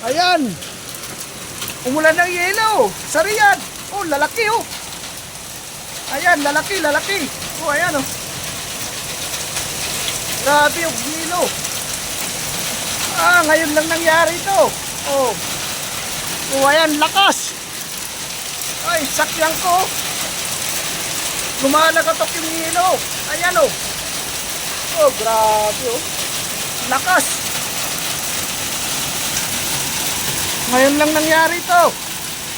Ayan. Umulan ng yelo. Sa Riyadh. Oh, lalaki oh. Ayan, lalaki. Oh, ayan oh. Grabe yung yelo. Ngayon lang nangyari ito. Oh. Oh, ayan, lakas. Ay, sakyan ko. Lumalagatok yung yelo. Ayan oh. Oh, grabe oh. Lakas. Ngayon lang nangyari ito.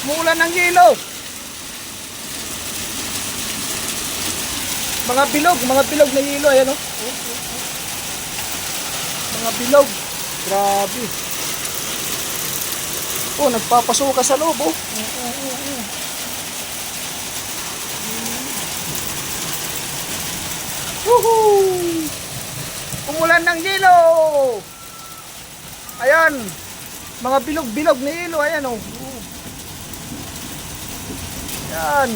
Umulan ng yelo. Mga bilog na yelo. Ayan oh. Mga bilog. Grabe. Oh, nagpapasuka sa loob oh. Woohoo! Umulan ng yelo. Ayan. Mga bilog na yelo. Ayan oh. Ayan.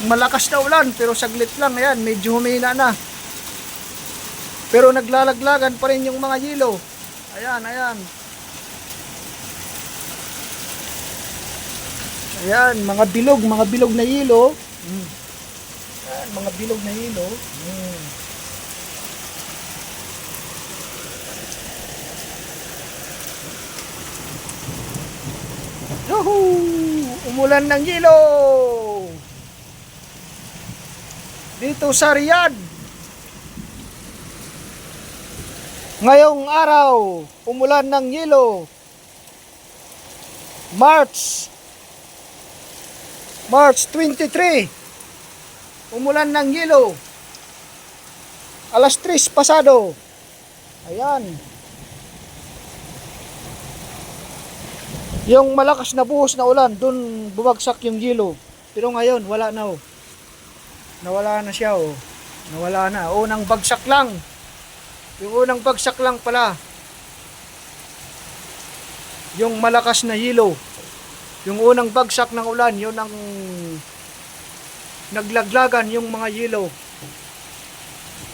Malakas na ulan pero saglit lang. Ayan, medyo humina na. Pero naglalaglagan pa rin yung mga yelo. Ayan. Ayan, mga bilog na yelo. Ayan, mga bilog na yelo. Yuhuu! Umulan ng yelo. Dito sa Riyadh. Ngayong araw, umulan ng yelo. March 23. Umulan ng yelo. Alas 3 pasado. Ayan. Yung malakas na buhos na ulan, dun bumagsak yung yelo. Pero ngayon, wala na oh. Nawala na siya oh. Nawala na. Unang bagsak lang. Yung unang bagsak lang pala. Yung malakas na yelo. Yung unang bagsak ng ulan, yun ang naglaglagan yung mga yelo.